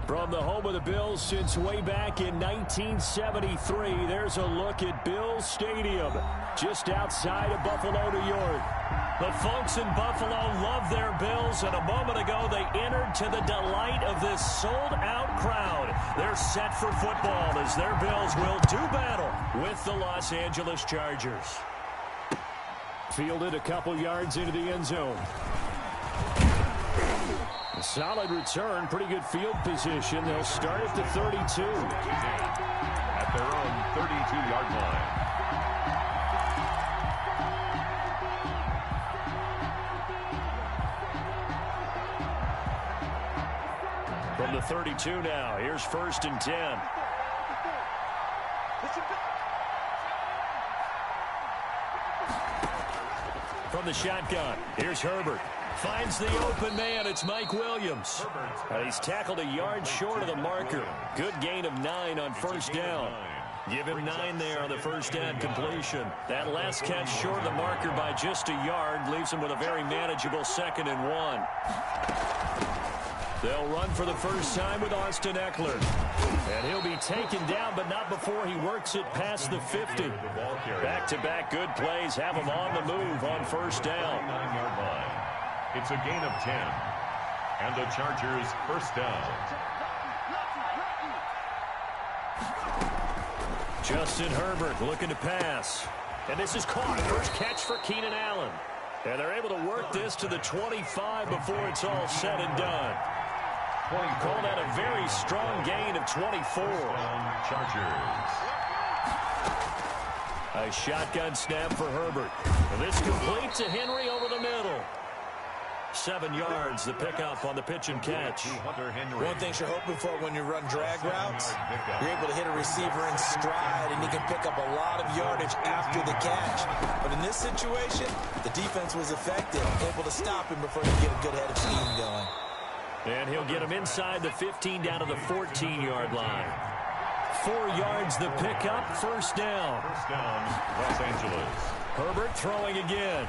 From the home of the Bills since way back in 1973, there's a look at Bills Stadium, just outside of Buffalo, New York. The folks in Buffalo love their Bills, and a moment ago they entered to the delight of this sold-out crowd. They're set for football as their Bills will do battle with the Los Angeles Chargers. Fielded a couple yards into the end zone. A solid return, pretty good field position. They'll start at the 32. At their own 32-yard line. From the 32 now, here's 1st and 10. From the shotgun, here's Herbert. Finds the open man. It's Mike Williams. He's tackled a yard short of the marker. Good gain of 9 on 1st down. Give him 9 there on the 1st down completion. That last catch short of the marker by just a yard leaves him with a very manageable 2nd and 1. They'll run for the first time with Austin Eckler. And he'll be taken down, but not before he works it past the 50. Back-to-back good plays have him on the move on 1st down. 9-yard line. It's a gain of 10. And the Chargers 1st down. Justin Herbert looking to pass. And this is caught. First catch for Keenan Allen. And they're able to work this to the 25 before it's all said and done. Call that a very strong gain of 24. Chargers. A shotgun snap for Herbert. And this complete to Henry over the middle. 7 yards, the pickup on the pitch and catch. One thing you're hoping for when you run drag routes, you're able to hit a receiver in stride, and he can pick up a lot of yardage after the catch. But in this situation, the defense was effective, able to stop him before he could get a good head of steam going. And he'll get him inside the 15 down to the 14-yard line. 4 yards the pickup, 1st down. 1st down, Los Angeles. Herbert throwing again.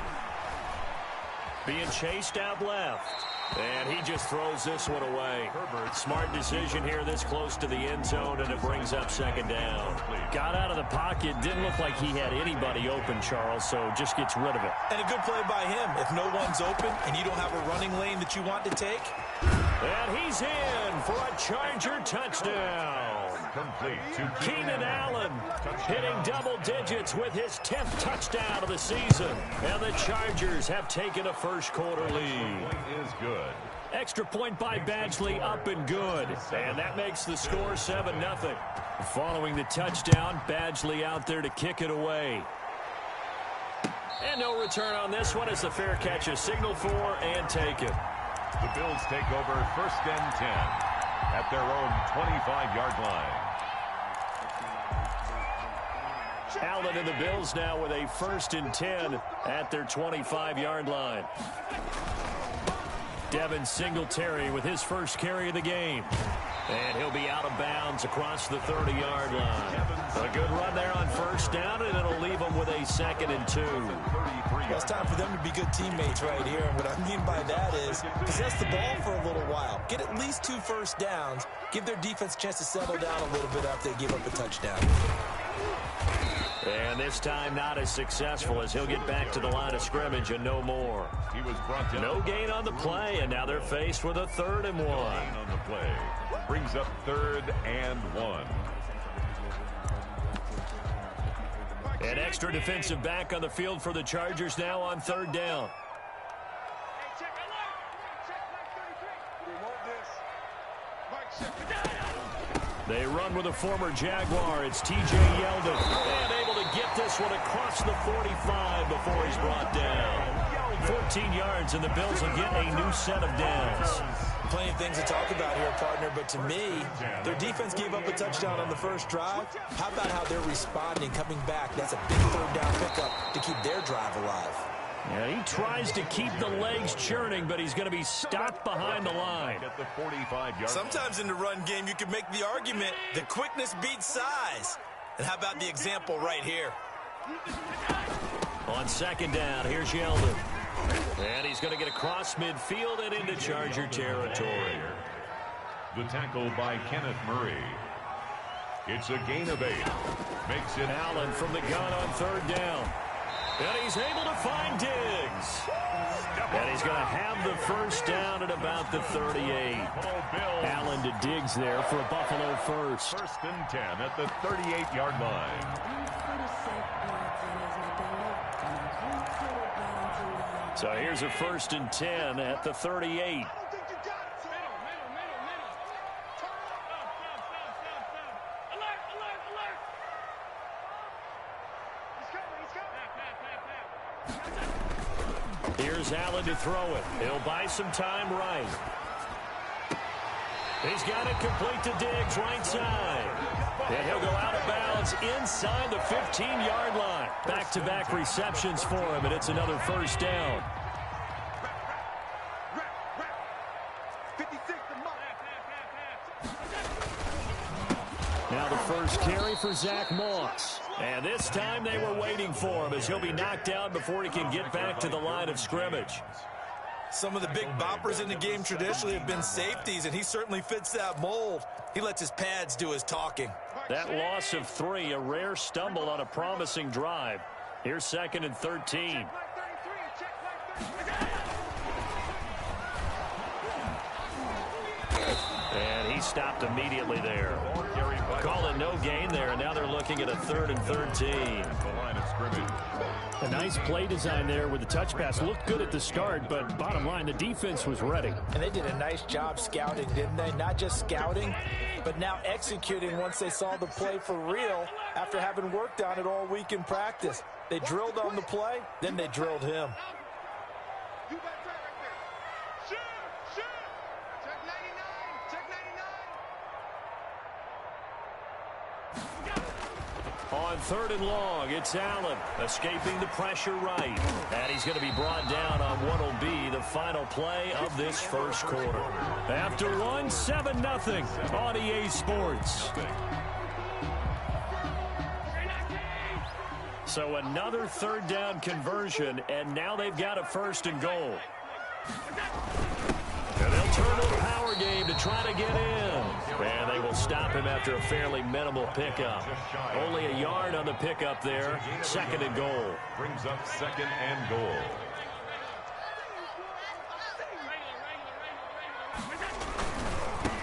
Being chased out left. And he just throws this one away. Herbert, smart decision here this close to the end zone, and it brings up 2nd down. Got out of the pocket. Didn't look like he had anybody open, Charles, so just gets rid of it. And a good play by him. If no one's open and you don't have a running lane that you want to take. And he's in for a Charger touchdown. Complete to Keenan Allen hitting double digits with his 10th touchdown of the season. And the Chargers have taken a first-quarter lead. Is good. Extra point by Badgley, up and good. And that makes the score 7-0. Following the touchdown, Badgley out there to kick it away. And no return on this one as the fair catch is signaled for and taken. The Bills take over 1st and 10 at their own 25-yard line. Allen and the Bills now with a 1st and 10 at their 25-yard line. Devin Singletary with his first carry of the game. And he'll be out of bounds across the 30-yard line. A good run there on 1st down, and it'll leave them with a 2nd and 2. Well, it's time for them to be good teammates right here. And what I mean by that is possess the ball for a little while. Get at least 2 first downs. Give their defense a chance to settle down a little bit after they give up a touchdown. And this time not as successful as he'll get back to the line of scrimmage and no more. He was brought down. No gain on the play, and now they're faced with a 3rd and 1. No gain on the play. Brings up 3rd and 1. An extra defensive back on the field for the Chargers now on 3rd down. They run with a former Jaguar. It's T.J. Yeldon. And able to get this one across the 45 before he's brought down. 14 yards, and the Bills will get a new set of downs. Plenty of things to talk about here, partner, but to me, their defense gave up a touchdown on the first drive. How about how they're responding, coming back? That's a big 3rd down pickup to keep their drive alive. Yeah, he tries to keep the legs churning, but he's going to be stopped behind the line. At the 45-yard. Sometimes in the run game, you can make the argument that quickness beats size. And how about the example right here? On 2nd down, here's Yeldon. And he's going to get across midfield and into Charger territory. The tackle by Kenneth Murray. It's a gain of 8. Makes it Allen from the gun on 3rd down. And he's able to find Diggs. And he's going to have the first down at about the 38. Allen to Diggs there for a Buffalo first. 1st and 10 at the 38-yard line. So here's a 1st and 10 at the 38. Here's Allen to throw it. He'll buy some time right. He's got it complete to Diggs, right side. And he'll go out of bounds inside the 15-yard line. Back-to-back receptions for him, and it's another first down. Now the first carry for Zach Moss. And this time they were waiting for him as he'll be knocked down before he can get back to the line of scrimmage. Some of the big boppers in the game traditionally have been safeties, and he certainly fits that mold. He lets his pads do his talking. That loss of 3, a rare stumble on a promising drive. Here's 2nd and 13. And he stopped immediately there. Call it no gain there, and now they're looking at a 3rd and 13. A nice play design there with the touch pass. Looked good at the start, but bottom line, the defense was ready. And they did a nice job scouting, didn't they? Not just scouting, but now executing once they saw the play for real after having worked on it all week in practice. They drilled on the play, then they drilled him. On 3rd and long, it's Allen escaping the pressure right. And he's going to be brought down on what will be the final play of this first quarter. After one, 7-0 on EA Sports. So another 3rd down conversion, and now they've got a 1st and goal. And they'll turn to the power game to try to get in. And they will stop him after a fairly minimal pickup. Only a yard on the pickup there. 2nd and goal. Brings up 2nd and goal.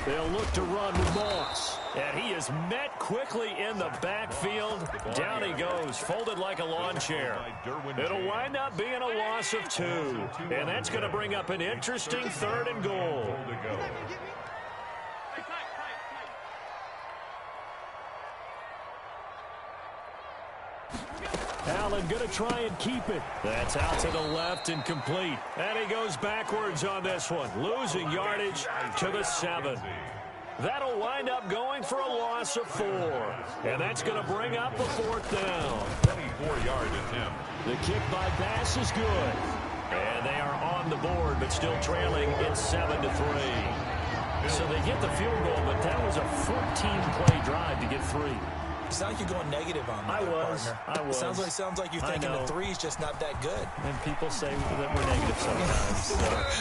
They'll look to run with Moss. And he is met quickly in the backfield. Down he goes, folded like a lawn chair. It'll wind up being a loss of 2. And that's going to bring up an interesting 3rd and goal. Allen going to try and keep it. That's out to the left and complete. And he goes backwards on this one, losing yardage to the 7. That'll wind up going for a loss of 4. And that's going to bring up a 4th down. 24-yard attempt. The kick by Bass is good. And they are on the board, but still trailing. It's 7-3. So they get the field goal, but that was a 14-play drive to get 3. You sound like you're going negative on me, partner. I was. Sounds like you're thinking the 3 is just not that good. And people say that we're negative sometimes. So.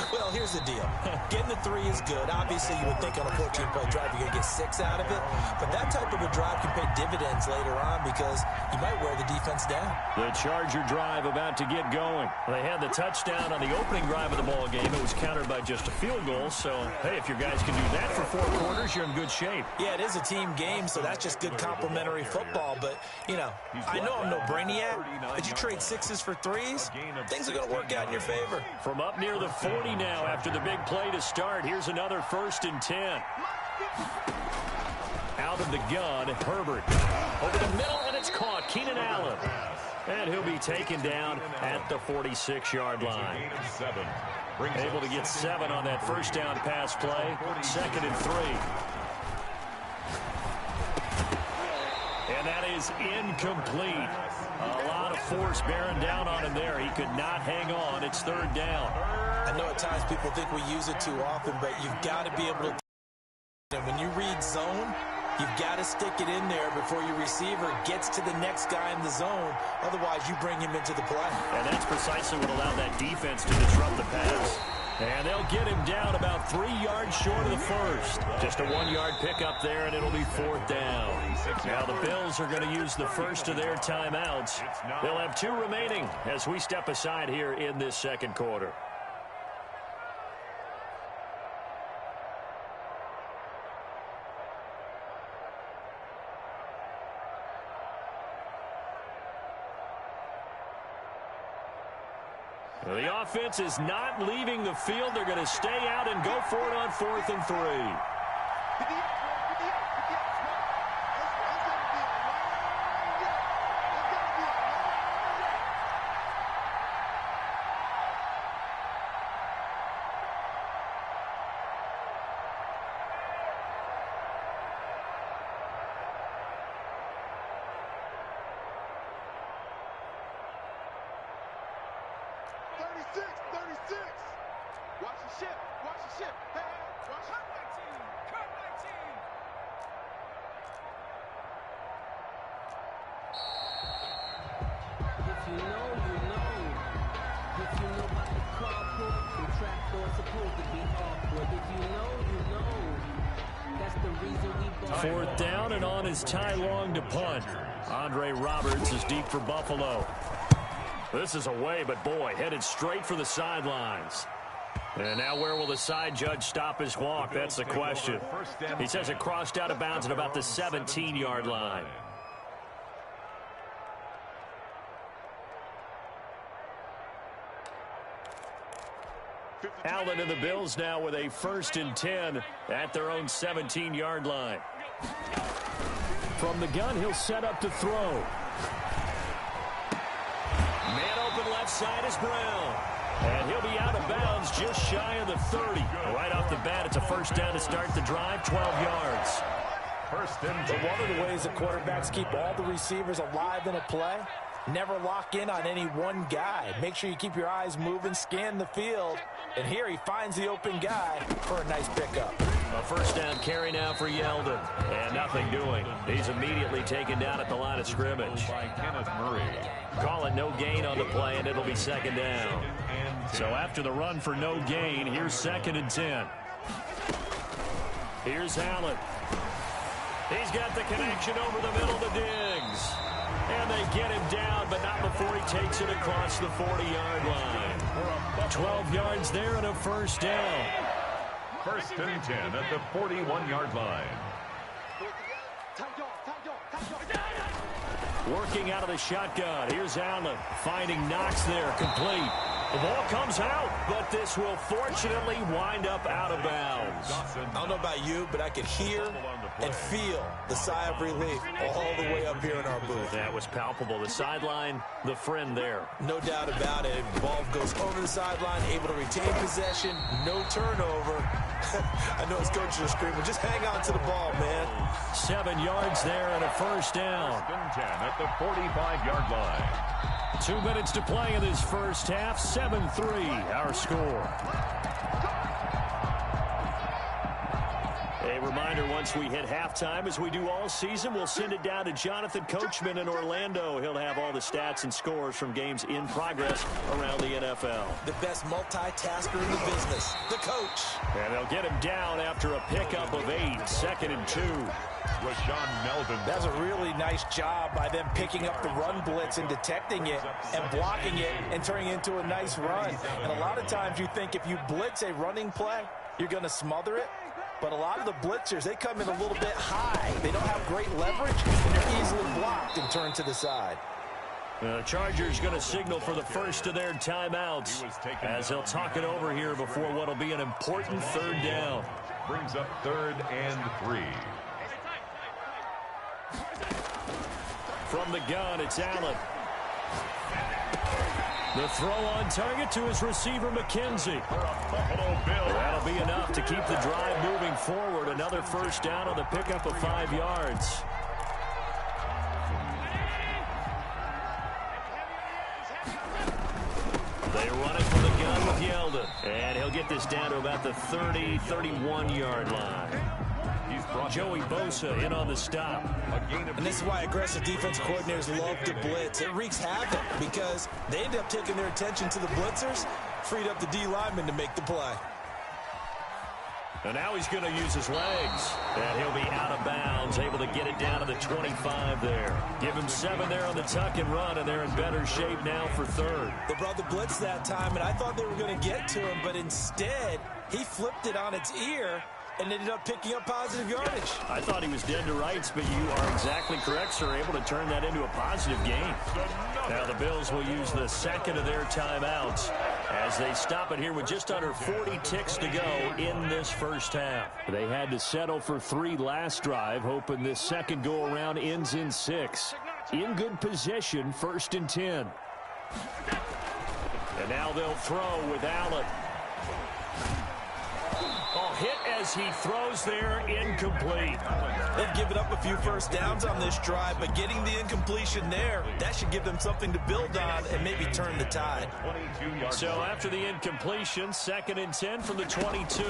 Well, here's the deal. Getting the 3 is good. Obviously, you would think on a 14-play drive you're going to get 6 out of it. But that type of a drive can pay dividends later on because you might wear the defense down. The Charger drive about to get going. They had the touchdown on the opening drive of the ball game. It was countered by just a field goal. So, hey, if your guys can do that for 4 quarters, you're in good shape. Yeah, it is a team game, so that's just good complimentary football. But, you know, I know I'm no brainiac, but you trade 6s for 3s, things are going to work out in your favor. From up near the 40 now after the big play to start, here's another 1st and 10. Out of the gun, Herbert. Over the middle, and it's caught. Keenan Allen. And he'll be taken down at the 46-yard line. Able to get 7 on that first down pass play. 2nd and 3. And that is incomplete. A lot of force bearing down on him there. He could not hang on. It's 3rd down. I know at times people think we use it too often, but you've got to be able to. And when you read zone, you've got to stick it in there before your receiver gets to the next guy in the zone. Otherwise, you bring him into the play. And that's precisely what allowed that defense to disrupt the pass. And they'll get him down about 3 yards short of the first. Just a 1-yard pickup there, and it'll be 4th down. Now the Bills are going to use the first of their timeouts. They'll have 2 remaining as we step aside here in this second quarter. The offense is not leaving the field. They're going to stay out and go for it on 4th and 3. Fourth down, and on is Ty Long to punt. Andre Roberts is deep for Buffalo. This is away, but boy, headed straight for the sidelines. And now where will the side judge stop his walk? That's the question. He says it crossed out of bounds at about the 17-yard line. Allen and the Bills now with a 1st and 10 at their own 17-yard line. From the gun, he'll set up to throw. Man open left side is Brown. And he'll be out of bounds just shy of the 30. Right off the bat, it's a 1st down to start the drive, 12 yards. 1st and 10. One of the ways that quarterbacks keep all the receivers alive in a play, never lock in on any one guy. Make sure you keep your eyes moving, scan the field. And here he finds the open guy for a nice pickup. A 1st down carry now for Yeldon. And nothing doing. He's immediately taken down at the line of scrimmage. By Kenneth Murray. Call it no gain on the play, and it'll be 2nd down. So after the run for no gain, here's 2nd and 10. Here's Allen. He's got the connection over the middle to Diggs. And they get him down, but not before he takes it across the 40-yard line. 12 yards there and a 1st down. 1st and 10 at the 41-yard line. Working out of the shotgun. Here's Allen finding Knox there, complete. The ball comes out, but this will fortunately wind up out of bounds. I don't know about you, but I could hear and feel the sigh of relief all the way up here in our booth. That was palpable. The sideline, the friend there. No doubt about it. Ball goes over the sideline, able to retain possession, no turnover. I know his coaches are screaming, just hang on to the ball, man. 7 yards there and a 1st down. 1st and 10 at the 45-yard line. 2 minutes to play in this first half. 7-3 our score. A reminder, once we hit halftime, as we do all season, we'll send it down to Jonathan Coachman in Orlando. He'll have all the stats and scores from games in progress around the NFL. The best multitasker in the business, the coach. And they'll get him down after a pickup of 8, 2nd and 2. Rashawn Melvin. That's a really nice job by them picking up the run blitz and detecting it and blocking it and turning it into a nice run. And a lot of times you think if you blitz a running play, you're going to smother it. But a lot of the blitzers, they come in a little bit high. They don't have great leverage, and they're easily blocked and turned to the side. The Chargers going to signal for the first of their timeouts as they'll talk it over here before what will be an important 3rd down. Brings up 3rd and 3. From the gun, it's Allen. The throw on target to his receiver, McKenzie. That'll be enough to keep the drive moving forward. Another 1st down on the pickup of 5 yards. They run it from the gun with Yeldon. And he'll get this down to about the 30, 31-yard line. Joey Bosa in on the stop. And this is why aggressive defense coordinators love to blitz. It wreaks havoc because they end up taking their attention to the blitzers. Freed up the D lineman to make the play. And now he's going to use his legs. And he'll be out of bounds, able to get it down to the 25 there. Give him 7 there on the tuck and run, and they're in better shape now for third. They brought the blitz that time, and I thought they were going to get to him, but instead, he flipped it on its ear and ended up picking up positive yardage. I thought he was dead to rights, but you are exactly correct, sir. Able to turn that into a positive gain. Now the Bills will use the second of their timeouts as they stop it here with just under 40 ticks to go in this first half. They had to settle for 3 last drive, hoping this second go-around ends in 6. In good position, 1st and 10. And now they'll throw with Allen. Hit as he throws there, incomplete. They've given up a few first downs on this drive, but getting the incompletion there, that should give them something to build on and maybe turn the tide. So after the incompletion, 2nd and 10 from the 22.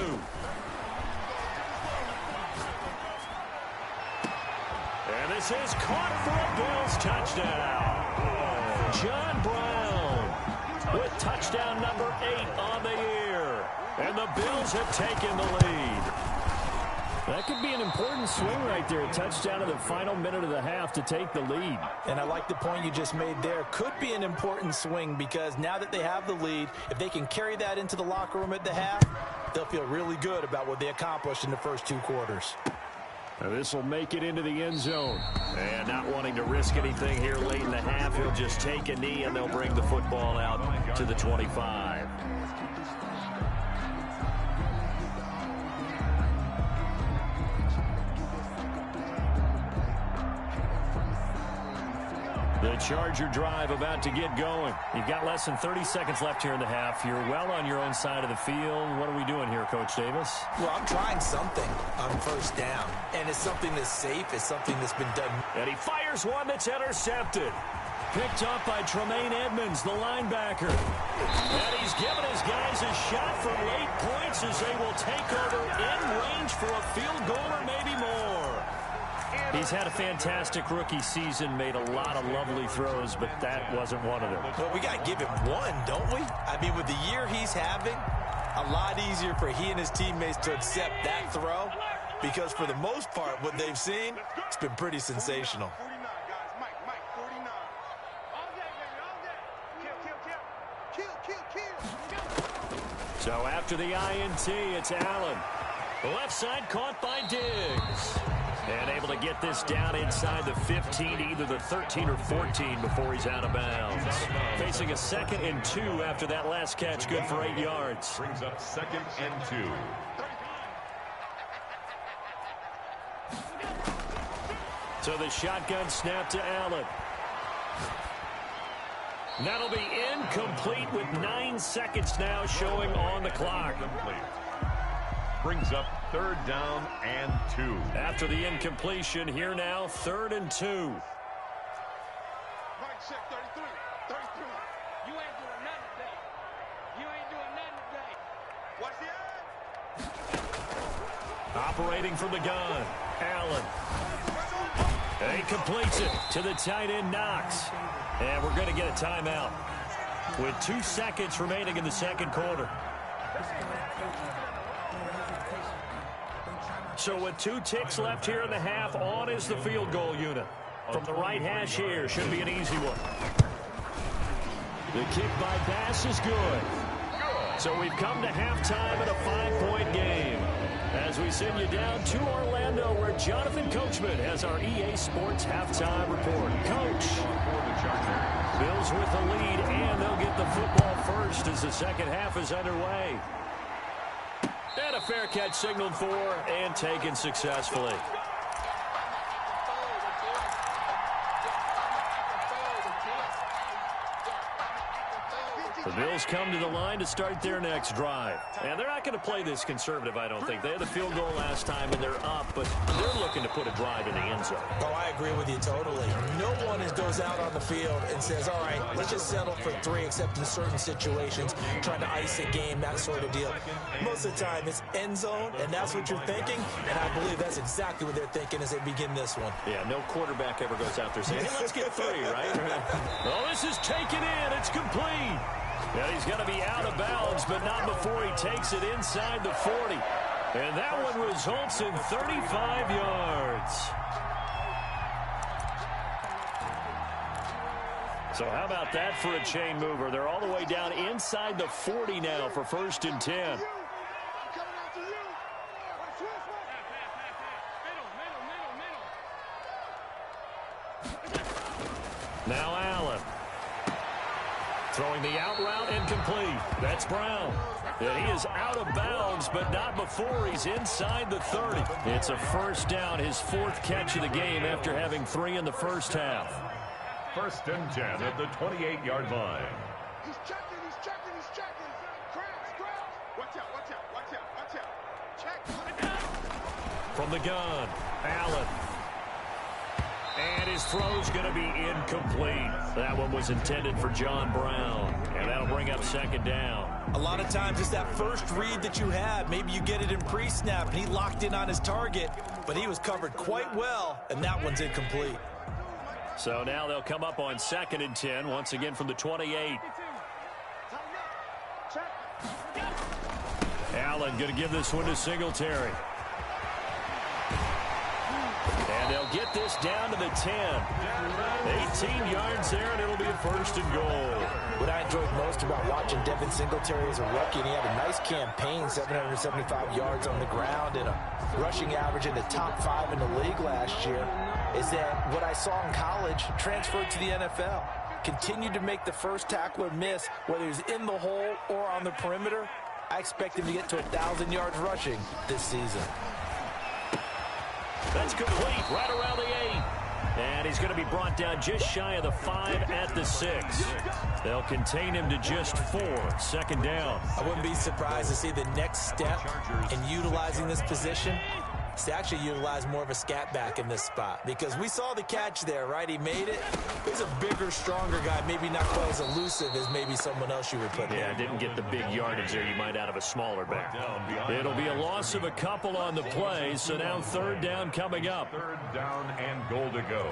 And this is caught for a Bills touchdown. John Brown with touchdown number 8 on the year. And the Bills have taken the lead. That could be an important swing right there. A touchdown in the final minute of the half to take the lead. And I like the point you just made there. Could be an important swing because now that they have the lead, if they can carry that into the locker room at the half, they'll feel really good about what they accomplished in the first 2 quarters. Now this will make it into the end zone. And not wanting to risk anything here late in the half, he'll just take a knee and they'll bring the football out to the 25. The Charger drive about to get going. You've got less than 30 seconds left here in the half. You're well on your own side of the field. What are we doing here, Coach Davis? Well, I'm trying something on first down. And it's something that's safe. It's something that's been done. And he fires one that's intercepted. Picked up by Tremaine Edmonds, the linebacker. And he's given his guys a shot for late points as they will take over in range for a field goal or maybe more. He's had a fantastic rookie season, made a lot of lovely throws, but that wasn't one of them. Well, we got to give him one, don't we? I mean, with the year he's having, a lot easier for he and his teammates to accept that throw because for the most part, what they've seen, it's been pretty sensational. So after the INT, it's Allen. The left side caught by Diggs. And able to get this down inside the 15, either the 13 or 14 before he's out of bounds. Facing a 2nd and 2 after that last catch, good for 8 yards. Brings up 2nd and 2. So the shotgun snap to Allen. That'll be incomplete with 9 seconds now showing on the clock. Brings up 3rd down and 2. After the incompletion, here now, 3rd and 2. Right check, 33. 33. You ain't doing nothing today. You ain't doing nothing today. Watch the eye. Operating from the gun, Allen. And he completes it to the tight end, Knox. And we're going to get a timeout with 2 seconds remaining in the second quarter. So with 2 ticks left here in the half, on is the field goal unit. From the right hash here, should be an easy one. The kick by Bass is good. So we've come to halftime in a 5-point game. As we send you down to Orlando, where Jonathan Coachman has our EA Sports halftime report. Coach, Bills with the lead, and they'll get the football first as the second half is underway. And a fair catch signaled for and taken successfully. The Bills come to the line to start their next drive. And they're not going to play this conservative, I don't think. They had the field goal last time, and they're up, but they're looking to put a drive in the end zone. Oh, I agree with you totally. No one goes out on the field and says, all right, let's just settle for 3, except in certain situations, trying to ice a game, that sort of deal. Most of the time, it's end zone, and that's what you're thinking, and I believe that's exactly what they're thinking as they begin this one. Yeah, no quarterback ever goes out there saying, hey, let's get 3, right? Oh, this is taken in. It's complete. And he's going to be out of bounds, but not before he takes it inside the 40. And that one results in 35 yards. So how about that for a chain mover? They're all the way down inside the 40 now for 1st and 10. Now Allen. Throwing the out route incomplete. That's Brown. And he is out of bounds, but not before he's inside the 30. It's a 1st down, his 4th catch of the game after having 3 in the first half. 1st and 10 at the 28-yard line. He's checking, he's checking, he's checking. Crabs. Watch out, watch out, watch out, watch out. Check. From the gun, Allen. And his throw's going to be incomplete. That one was intended for John Brown. And that'll bring up 2nd down. A lot of times it's that first read that you have. Maybe you get it in pre-snap, and he locked in on his target, but he was covered quite well, and that one's incomplete. So now they'll come up on 2nd and 10, once again from the 28. Allen going to give this one to Singletary. And they'll get this down to the 10. 18 yards there, and it'll be a 1st and goal. What I enjoyed most about watching Devin Singletary as a rookie, and he had a nice campaign, 775 yards on the ground and a rushing average in the top 5 in the league last year, is that what I saw in college transferred to the NFL. Continued to make the first tackler miss, whether he's in the hole or on the perimeter. I expect him to get to 1,000 yards rushing this season. That's complete, right around the 8. And he's going to be brought down just shy of the 5 at the 6. They'll contain him to just 4. 2nd down. I wouldn't be surprised to see the next step in utilizing this position is to actually utilize more of a scat back in this spot, because we saw the catch there, right? He made it. He's a bigger, stronger guy, maybe not quite as elusive as maybe someone else you would put there. Yeah, didn't get the big yardage there you might out of a smaller back. It'll be a loss of a couple on the play, so now 3rd down coming up. 3rd down and goal to go.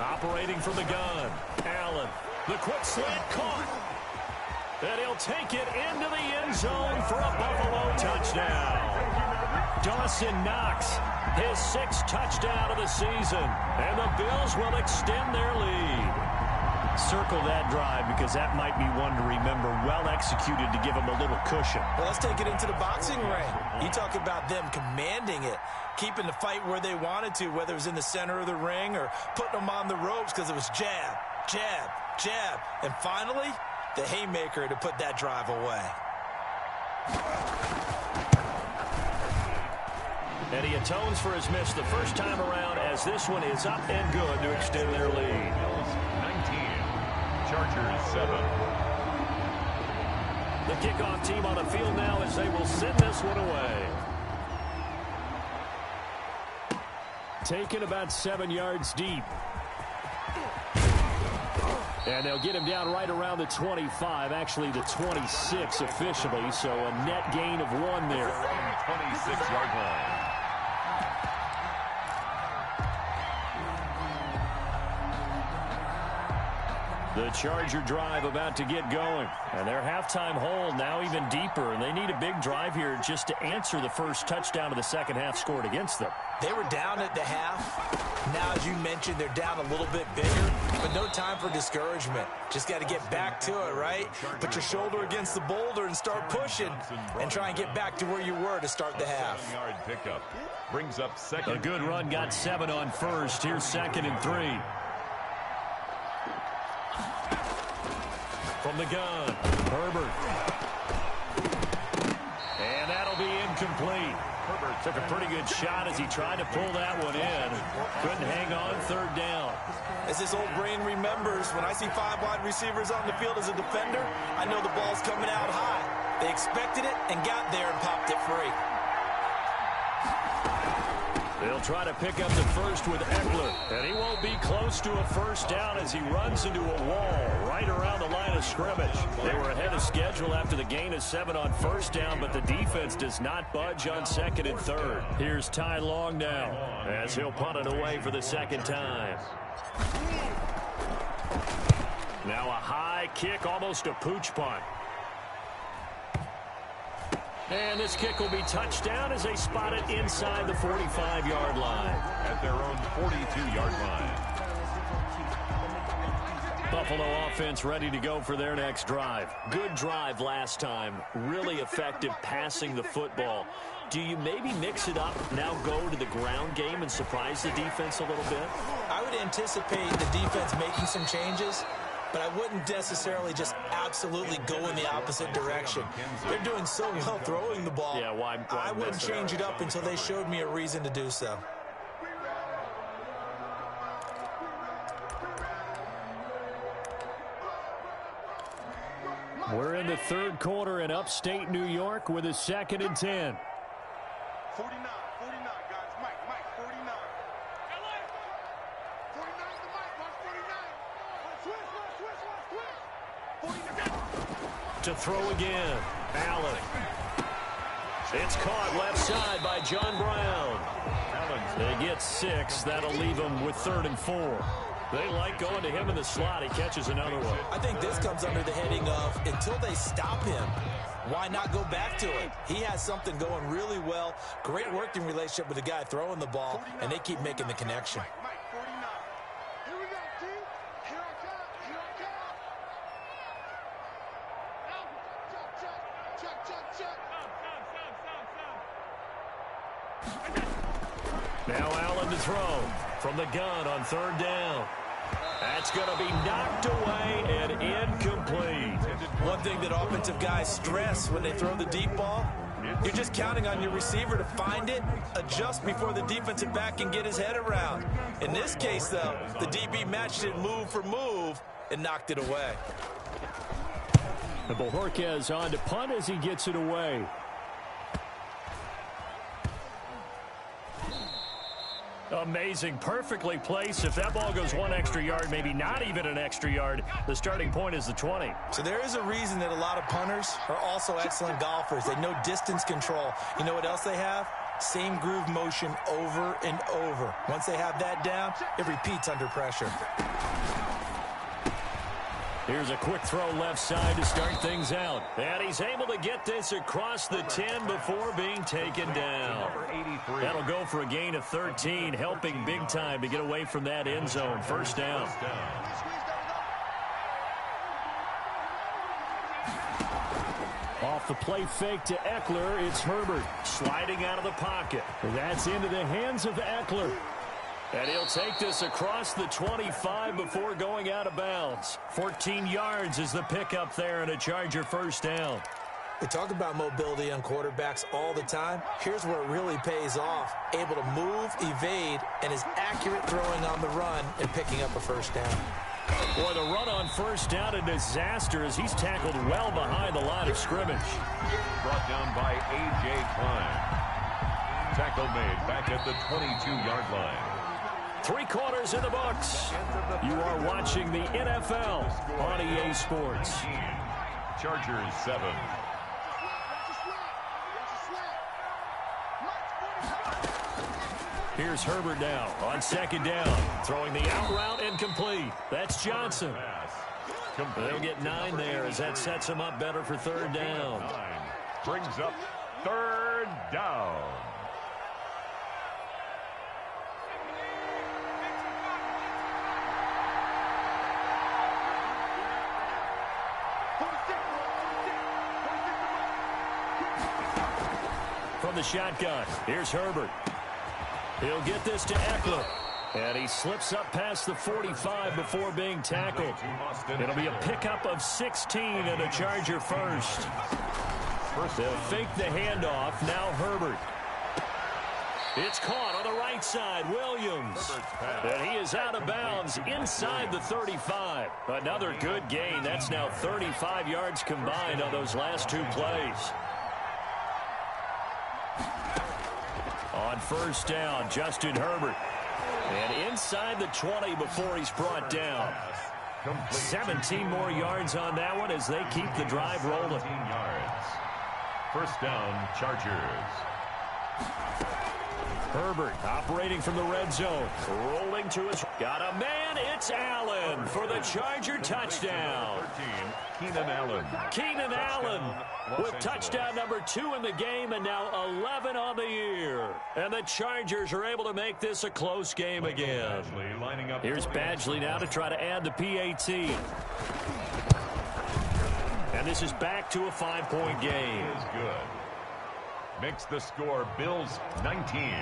Operating from the gun, Allen. The quick slant caught. And he'll take it into the end zone for a Buffalo touchdown. Dawson Knox, his 6th touchdown of the season. And the Bills will extend their lead. Circle that drive, because that might be one to remember. Well executed to give him a little cushion. Well, let's take it into the boxing ring. You talk about them commanding it, keeping the fight where they wanted to, whether it was in the center of the ring or putting them on the ropes, because it was jab, jab, jab. And finally, the haymaker to put that drive away. And he atones for his miss the first time around, as this one is up and good to extend their lead. 19, Chargers 7. The kickoff team on the field now as they will send this one away. Taken about 7 yards deep. And they'll get him down right around the 25, actually the 26 officially, so a net gain of 1 there. 26-yard line. The Charger drive about to get going. And their halftime hole now even deeper, and they need a big drive here just to answer the first touchdown of the second half scored against them. They were down at the half. Now, as you mentioned, they're down a little bit bigger, but no time for discouragement. Just got to get back to it, right? Put your shoulder against the boulder and start pushing and try and get back to where you were to start the half. Yard pickup brings up 2nd. A good run got 7 on first. Here's 2nd and 3. From the gun, Herbert. And that'll be incomplete. Herbert took a pretty good shot as he tried to pull that one in. Couldn't hang on 3rd down. As this old brain remembers, when I see 5 wide receivers on the field as a defender, I know the ball's coming out high. They expected it and got there and popped it free. They'll try to pick up the first with Eckler. And he won't be close to a 1st down as he runs into a wall right right around the line of scrimmage. They were ahead of schedule after the gain of 7 on first down, but the defense does not budge on second and third. Here's Ty Long now as he'll punt it away for the second time. Now a high kick, almost a pooch punt. And this kick will be touchdown as they spot it inside the 45-yard line. At their own 42-yard line. Buffalo offense ready to go for their next drive. Good drive last time. Really effective passing the football. Do you maybe mix it up, now go to the ground game and surprise the defense a little bit? I would anticipate the defense making some changes, but I wouldn't necessarily just absolutely go in the opposite direction. They're doing so well throwing the ball. Yeah, why I wouldn't change it up until they showed me a reason to do so. We're in the third quarter in upstate New York with a 2nd and 10. 49, guys. Mike, 49. 49 to Mike, watch 49. Switch. To throw again, Allen. It's caught left side by John Brown. They get 6. That'll leave them with 3rd and 4. They like going to him in the slot. He catches another one. I think this comes under the heading of until they stop him, why not go back to it? He has something going really well. Great working relationship with the guy throwing the ball, and they keep making the connection. Mike, 49. Here we go, T. Here I come. Check. Now Allen to throw from the gun on 3rd down. That's going to be knocked away and incomplete. One thing that offensive guys stress when they throw the deep ball, you're just counting on your receiver to find it, adjust before the defensive back can get his head around. In this case, though, the DB matched it move for move and knocked it away. And Bojorquez on to punt as he gets it away. Amazing, perfectly placed. If that ball goes 1 extra yard, maybe not even an extra yard, the starting point is the 20. So there is a reason that a lot of punters are also excellent golfers. They know distance control. You know what else they have? Same groove motion over and over. Once they have that down, it repeats under pressure. Here's a quick throw left side to start things out. And he's able to get this across the 10 before being taken down. That'll go for a gain of 13, helping big time to get away from that end zone. First down. Off the play fake to Eckler, it's Herbert sliding out of the pocket. That's into the hands of Eckler. And he'll take this across the 25 before going out of bounds. 14 yards is the pickup there and a Charger first down. We talk about mobility on quarterbacks all the time. Here's where it really pays off. Able to move, evade, and is accurate throwing on the run and picking up a first down. Boy, the run on first down, a disaster as he's tackled well behind the line of scrimmage. Brought down by A.J. Klein. Tackle made back at the 22-yard line. 3 quarters in the books. You are watching the NFL on EA Sports. Chargers 7. Here's Herbert now on 2nd down. Throwing the out route incomplete. That's Johnson. They'll get 9 there as that sets him up better for 3rd down. Brings up 3rd down. From the shotgun, here's Herbert. He'll get this to Eckler. And he slips up past the 45 before being tackled. It'll be a pickup of 16 and a Charger first. They'll fake the handoff. Now Herbert. It's caught on the right side. Williams. And he is out of bounds inside the 35. Another good gain. That's now 35 yards combined on those last 2 plays. On first down, Justin Herbert. And inside the 20 before he's brought down. Complete. 17 more yards on that one as they keep the drive rolling. 17 yards. First down, Chargers. Herbert operating from the red zone. Rolling to his... Got a man. It's Allen for the Charger touchdown. 13, Keenan Allen. Keenan Allen with touchdown number 2 in the game and now 11 on the year. And the Chargers are able to make this a close game again. Here's Badgley now to try to add the PAT. And this is back to a 5-point game. Is good. Makes the score Bills 19,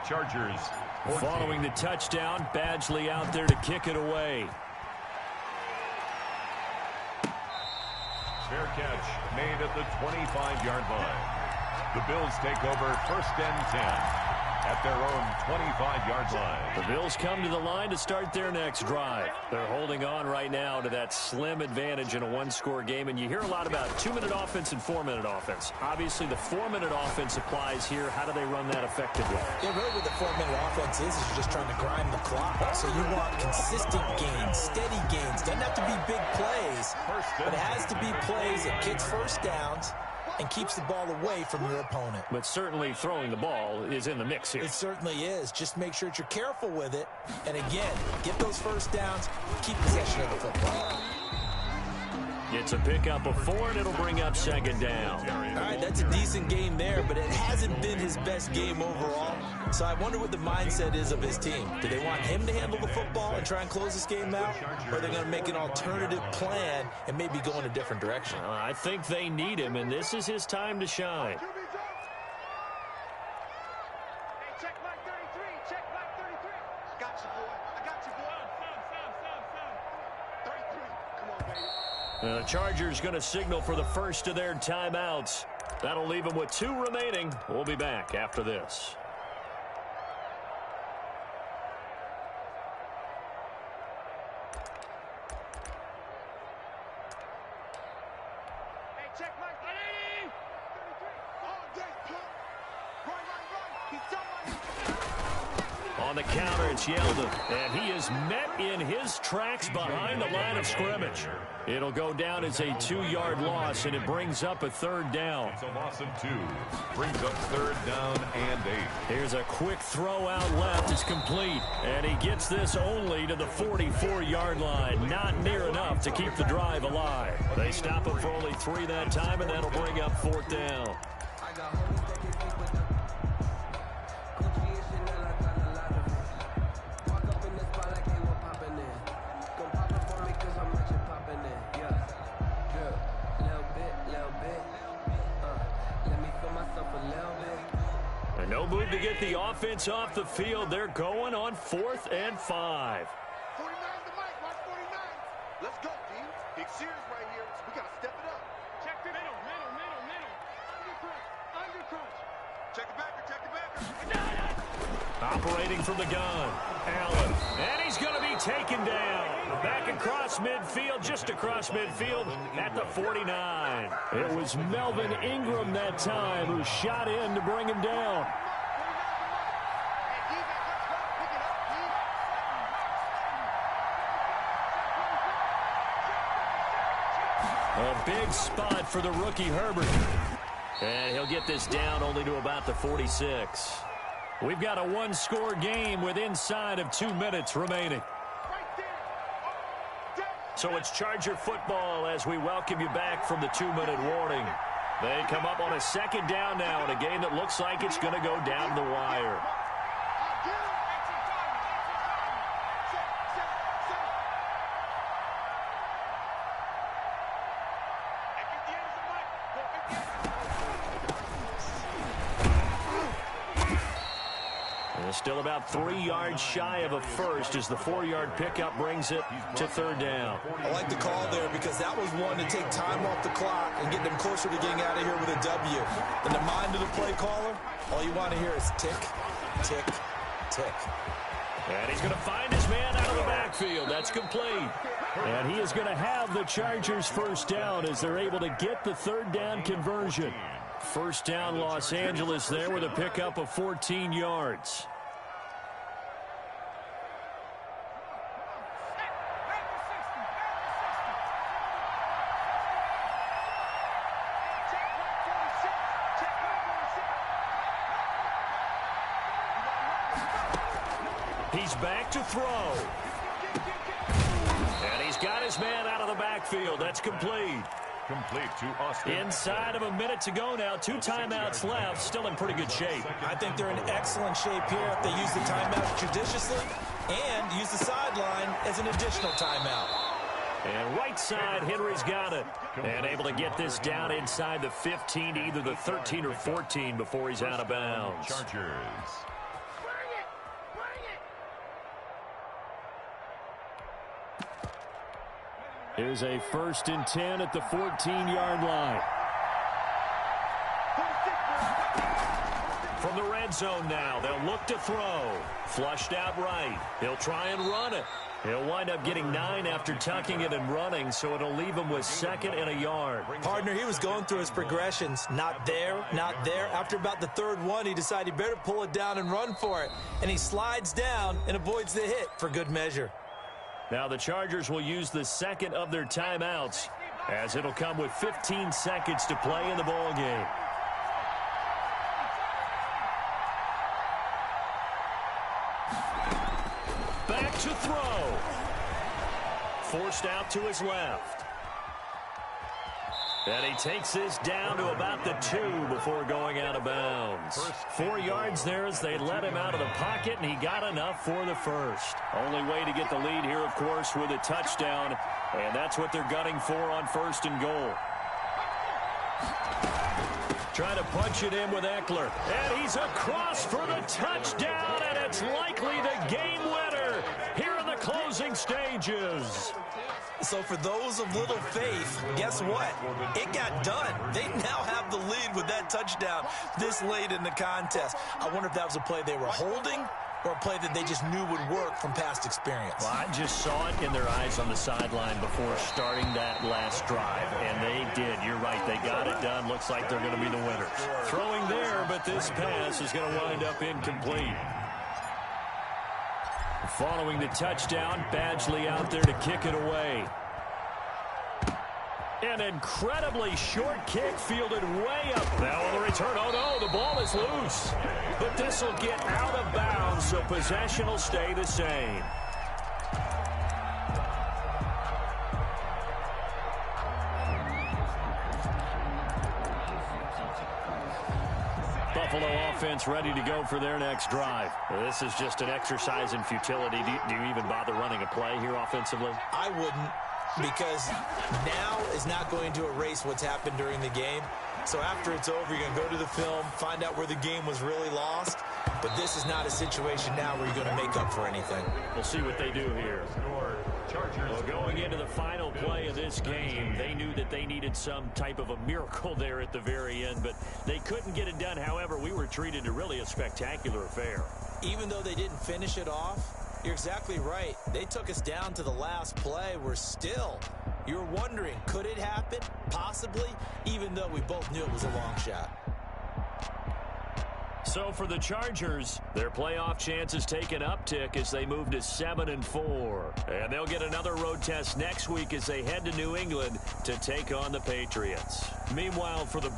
Chargers 14. Following the touchdown, Badgley out there to kick it away. Fair catch made at the 25-yard line. The Bills take over first and 10 at their own 25-yard line. The Bills come to the line to start their next drive. They're holding on right now to that slim advantage in a one-score game, and you hear a lot about 2-minute offense and 4-minute offense. Obviously, the 4-minute offense applies here. How do they run that effectively? Yeah, really what the 4-minute offense is you're just trying to grind the clock. So you want consistent gains, steady gains. Doesn't have to be big plays, but it has to be plays that gets first downs and keeps the ball away from your opponent. But certainly throwing the ball is in the mix here. It certainly is. Just make sure that you're careful with it. And again, get those first downs, keep possession of the football. It's a pickup of 4, and it'll bring up second down. All right, that's a decent game there, but it hasn't been his best game overall. So I wonder what the mindset is of his team. Do they want him to handle the football and try and close this game out? Or are they going to make an alternative plan and maybe go in a different direction? I think they need him, and this is his time to shine. Hey, check mark 33. Check mark 33. I got you, boy. I got you, boy. 33. Come on, baby. The Chargers going to signal for the first of their timeouts. That'll leave them with 2 remaining. We'll be back after this. Hey, check mark 33. All day, pump. Run. He's somebody. On the counter, it's Yeldon, and he is met in his tracks behind the line of scrimmage. It'll go down as a 2-yard loss, and it brings up a third down. It's a loss of 2. Brings up third down and 8. Here's a quick throw out left. It's complete, and he gets this only to the 44-yard line. Not near enough to keep the drive alive. They stop him for only 3 that time, and that'll bring up 4th down. No move to get the offense off the field. They're going on 4th and 5. 49's the mic. Watch 49. Let's go, D. Big series right here. We got to step it up. Check the middle. Under crunch. Check the backer. Operating from the gun, Allen. And he's going to be taken down. Back across midfield, just across midfield at the 49. It was Melvin Ingram that time who shot in to bring him down. A big spot for the rookie Herbert. And he'll get this down only to about the 46. We've got a 1-score game with inside of 2 minutes remaining. So it's Charger football as we welcome you back from the 2-minute warning. They come up on a second down now in a game that looks like it's going to go down the wire. Still about 3 yards shy of a first as the 4-yard pickup brings it to 3rd down. I like the call there because that was one to take time off the clock and get them closer to getting out of here with a W. In the mind of the play caller, all you want to hear is tick, tick, tick. And he's going to find his man out of the backfield. That's complete. And he is going to have the Chargers first down as they're able to get the 3rd down conversion. First down Los Angeles there with a pickup of 14 yards. He's back to throw. And he's got his man out of the backfield. That's complete. Complete to Austin. Inside of a minute to go now. 2 timeouts left. Still in pretty good shape. I think they're in excellent shape here if they use the timeout judiciously and use the sideline as an additional timeout. And right side, Henry's got it. And able to get this down inside the 15 to either the 13 or 14 before he's out of bounds. Chargers. Here's a 1st and 10 at the 14-yard line. From the red zone now, they'll look to throw. Flushed out right. He'll try and run it. He'll wind up getting 9 after tucking it and running, so it'll leave him with 2nd and a yard. Partner, he was going through his progressions. Not there, not there. After about the 3rd one, he decided he better pull it down and run for it. And he slides down and avoids the hit for good measure. Now the Chargers will use the 2nd of their timeouts, as it'll come with 15 seconds to play in the ball game. Back to throw. Forced out to his left. And he takes this down to about the 2 before going out of bounds. 4 yards there as they let him out of the pocket, and he got enough for the 1st. Only way to get the lead here, of course, with a touchdown, and that's what they're gunning for on 1st and goal. Trying to punch it in with Eckler, and he's across for the touchdown, and it's likely the game winner here in the closing stages. So for those of little faith, guess what? It got done. They now have the lead with that touchdown this late in the contest. I wonder if that was a play they were holding or a play that they just knew would work from past experience. Well, I just saw it in their eyes on the sideline before starting that last drive, and they did. You're right. They got it done. Looks like they're going to be the winners. Throwing there, but this pass is going to wind up incomplete. Following the touchdown, Badgley out there to kick it away. An incredibly short kick fielded way up. Now on the return, oh no, the ball is loose. But this will get out of bounds, so possession will stay the same. Buffalo offense ready to go for their next drive. This is just an exercise in futility. Do you even bother running a play here offensively? I wouldn't, because now is not going to erase what's happened during the game. So after it's over, you're going to go to the film, find out where the game was really lost. But this is not a situation now where you're going to make up for anything. We'll see what they do here. Well, going into the final play of this game, they knew that they needed some type of a miracle there at the very end, but they couldn't get it done. However, we were treated to really a spectacular affair. Even though they didn't finish it off, you're exactly right. They took us down to the last play. We're still, you're wondering, could it happen? Possibly, even though we both knew it was a long shot. So for the Chargers, their playoff chances take an uptick as they move to 7-4. And they'll get another road test next week as they head to New England to take on the Patriots. Meanwhile, for the